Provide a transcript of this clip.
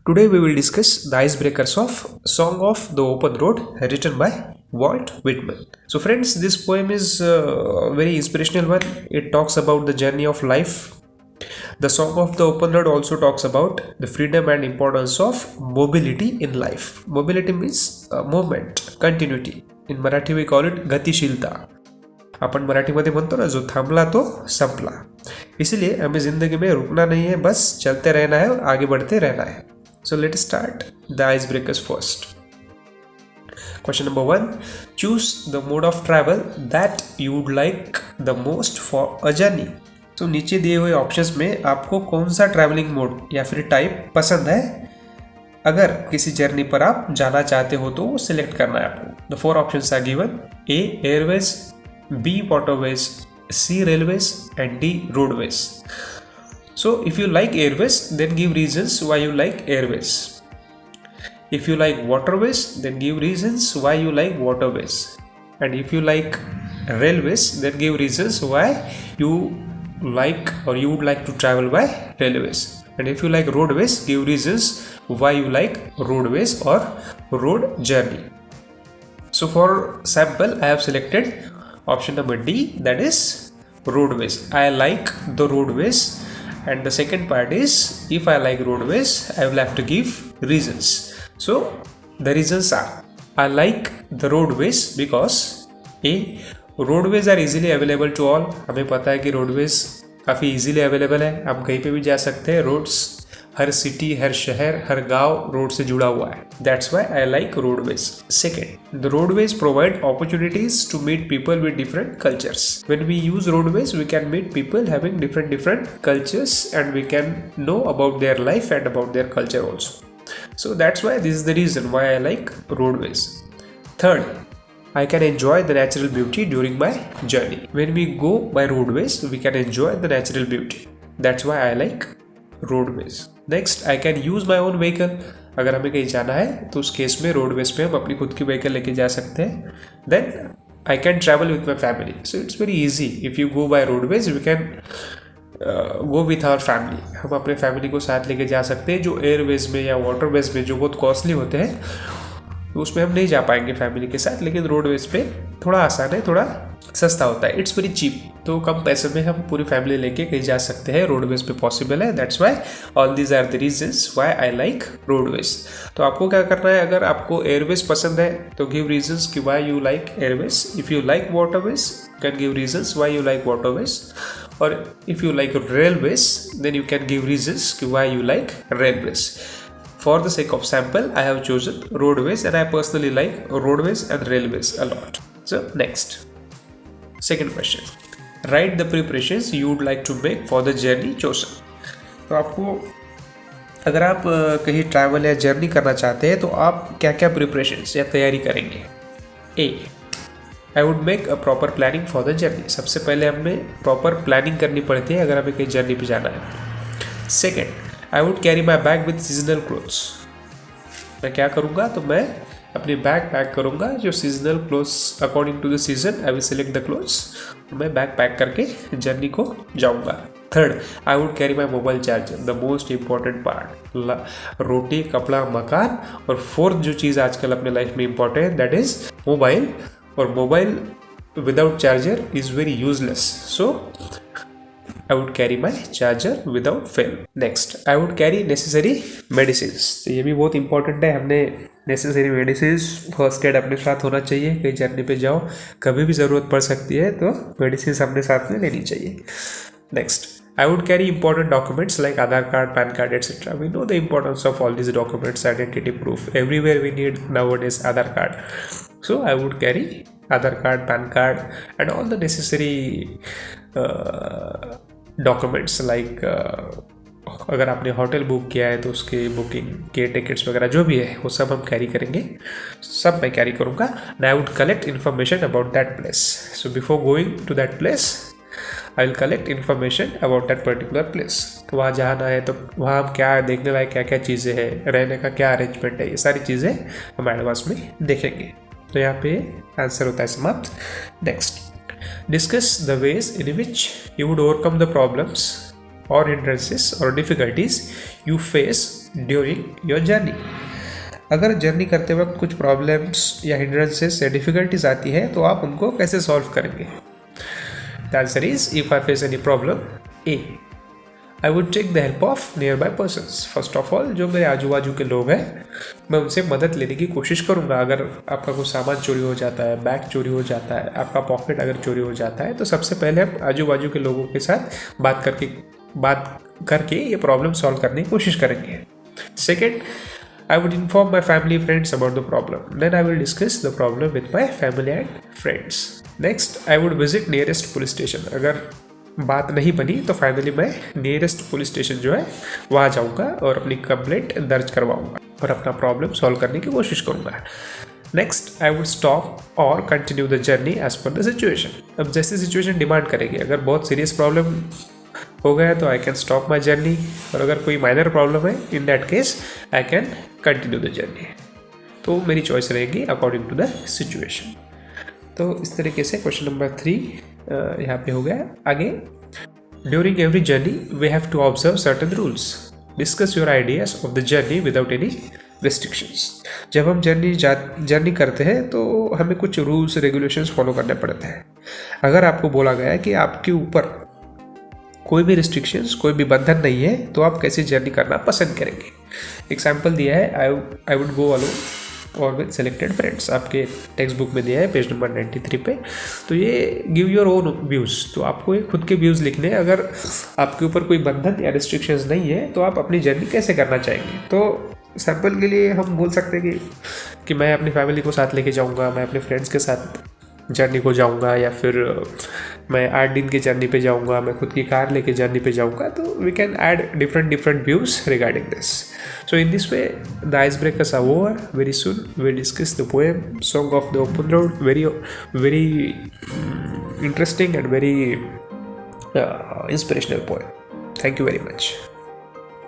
Today we will discuss the icebreakers of Song of the Open Road written by Walt Whitman. So friends, this poem is a very inspirational one. It talks about the journey of life. The Song of the Open Road also talks about the freedom and importance of mobility in life. Mobility means movement, continuity. In Marathi we call it गतिशीलता. अपन मराठीमध्ये म्हणतो ना, जो थांबला तो संपला. इसलिए हमें जिंदगी में रुकना नहीं है, बस चलते रहना है और आगे बढ़ते रहना है. So let's start the icebreakers first. Question number 1. Choose the mode of travel that you would like the most for a journey. तो नीचे दिए हुए ऑप्शंस में आपको कौन सा ट्रैवलिंग मोड या फिर टाइप पसंद है अगर किसी जर्नी पर आप जाना चाहते हो तो वो सिलेक्ट करना है आपको. The 4 options are given. A airways, B waterways, C railways and D roadways. So if you like airways, then give reasons why you like airways. If you like waterways, then give reasons why you like waterways. And if you like railways, then give reasons why you like or you would like to travel by railways. And if you like roadways, give reasons why you like roadways or road journey. So for sample, I have selected option number D, that is roadways. I like the roadways. And the second part is, if I like roadways, I will have to give reasons. So the reasons are, I like the roadways because A, roadways are easily available to all. हमें पता है कि roadways काफ़ी easily available है, हम कहीं पे भी जा सकते हैं. roads हर सिटी, हर शहर, हर गांव रोड से जुड़ा हुआ है. That's why I like roadways. Second, the roadways provide opportunities to meet people with different cultures. When we use roadways, we can meet people having different cultures and we can know about their life and about their culture also. So that's why this is the reason why I like roadways. Third, I can enjoy the natural beauty during my journey. When we go by roadways, we can enjoy the natural beauty. That's why I like roadways. Next, I can use my own vehicle. अगर हमें कहीं जाना है तो उस case में roadways पे हम अपनी खुद की व्हीकल लेके जा सकते हैं. Then I can travel with my family. So it's very easy. If you go by roadways, we can go with our family. हम अपने फैमिली को साथ लेके जा सकते हैं. जो एयरवेज में या वाटरवेज में जो बहुत कॉस्टली होते हैं, तो उसमें हम नहीं जा पाएंगे फैमिली के साथ. लेकिन रोडवेज पे थोड़ा आसान है, थोड़ा सस्ता होता है. It's very cheap. तो कम पैसे में हम पूरी फैमिली लेके कहीं जा सकते हैं. रोडवेज पे पॉसिबल है. That's why all these are the reasons why I like roadways. तो आपको क्या करना है, अगर आपको एयरवेज पसंद है तो गिव रीजंस कि why you like airways. If you like waterways, can give reasons why you like waterways. और if you like railways, then you can give reasons कि why you like railways. For the sake of sample, I have chosen roadways and I personally like roadways and railways a lot. So next, second question. Write the preparations you would like to make for the journey chosen. तो आपको अगर आप कहीं travel या journey करना चाहते हैं तो आप क्या क्या प्रिपरेशंस या तैयारी करेंगे. Uh, I would make a proper planning for the journey. सबसे पहले हमें प्रॉपर प्लानिंग करनी पड़ती है अगर हमें कहीं जर्नी पे जाना है. Second, I would carry my bag with seasonal clothes. मैं क्या करूँगा, तो मैं अपनी बैग पैक करूँगा जो seasonal clothes according to the season. I will select the clothes. मैं बैग पैक करके जर्नी को जाऊँगा. Third, I would carry my mobile charger, the most important part. रोटी, कपड़ा, मकान. और फोर्थ जो चीज़ आजकल अपने लाइफ में इंपॉर्टेंट है, दैट इज़ मोबाइल. और mobile without charger is very useless. So I would carry my charger without fail. Next, I would carry necessary medicines. तो ये भी बहुत इंपॉर्टेंट है. हमने नेसेसरी मेडिसिन्स, फर्स्ट एड अपने साथ होना चाहिए. कहीं जर्नी पे जाओ, कभी भी ज़रूरत पड़ सकती है, तो मेडिसिन्स अपने साथ में लेनी चाहिए. Next, I would carry important documents like Aadhaar card, PAN card, etc. We know the importance of all these documents, identity proof. Everywhere we need nowadays Aadhaar card. So I would carry Aadhaar card, PAN card, and all the necessary documents like अगर आपने hotel book किया है तो उसके booking के tickets वगैरह जो भी है वो सब हम कैरी करेंगे. सब मैं कैरी करूँगा. And I would collect information about that place. So before going to that place, I will collect information about that particular place. तो वहाँ जाना है तो वहाँ हम क्या देखने लायक क्या क्या चीज़ें हैं, रहने का क्या अरेंजमेंट है, ये सारी चीज़ें हम एडवांस में देखेंगे. तो यहाँ पे आंसर होता है समाप्त. Next, discuss the ways in which you would overcome the problems or hindrances or difficulties you face during your journey. अगर जर्नी करते वक्त कुछ प्रॉब्लम्स या हिंड्रेंसेस या डिफिकल्टीज आती है तो आप उनको कैसे सॉल्व करेंगे? The answer is, if I face any problem, uh, I would take the help of nearby persons. First of all, जो मेरे आजू बाजू के लोग हैं मैं उनसे मदद लेने की कोशिश करूँगा। अगर आपका कुछ सामान चोरी हो जाता है, बैग चोरी हो जाता है, आपका पॉकेट अगर चोरी हो जाता है, तो सबसे पहले हम आजू बाजू के लोगों के साथ बात करके ये प्रॉब्लम सॉल्व करने की कोशिश करेंगे। Second, I would inform my family friends about the problem. Then I will discuss the problem with my family and friends. Next, I would visit nearest police station. अगर बात नहीं बनी तो फाइनली मैं नियरेस्ट पुलिस स्टेशन जो है वहाँ जाऊँगा और अपनी कंप्लेंट दर्ज करवाऊँगा और अपना प्रॉब्लम सॉल्व करने की कोशिश करूँगा। नेक्स्ट, आई वुड स्टॉप और continue the journey as per the situation. अब जैसे सिचुएशन डिमांड करेगी, अगर बहुत सीरियस प्रॉब्लम हो गया तो I can stop my journey, और अगर कोई माइनर प्रॉब्लम है in that case I can continue the journey. तो मेरी चॉइस रहेगी अकॉर्डिंग टू द सिचुएशन। तो इस तरीके से क्वेश्चन नंबर 3 यहाँ पे हो गया। आगे, during every journey we have to observe certain rules, discuss your ideas of the journey without any restrictions. जब हम जर्नी करते हैं तो हमें कुछ रूल्स रेगुलेशंस फॉलो करने पड़ते हैं। अगर आपको बोला गया है कि आपके ऊपर कोई भी रिस्ट्रिक्शंस, कोई भी बंधन नहीं है, तो आप कैसे जर्नी करना पसंद करेंगे? एग्जाम्पल दिया है, आई वुड गो अलोन और विद सेलेक्टेड फ्रेंड्स, आपके टेक्स्ट बुक में दिया है पेज नंबर 93 पे। तो ये गिव योर ओन व्यूज़, तो आपको ये खुद के व्यूज़ लिखने। अगर आपके ऊपर कोई बंधन या रिस्ट्रिक्शंस नहीं है तो आप अपनी जर्नी कैसे करना चाहेंगे? तो सैम्पल के लिए हम बोल सकते हैं कि मैं अपनी फैमिली को साथ लेके जाऊँगा, मैं अपने फ्रेंड्स के साथ जर्नी को जाऊँगा, या फिर मैं 8 दिन की जर्नी पे जाऊँगा, मैं खुद की कार लेके जर्नी पे जाऊँगा। तो we can add different views regarding this. So in this way the ice breakers are over. Very soon we discuss the poem song of the open road, very interesting and very inspirational poem. Thank you very much.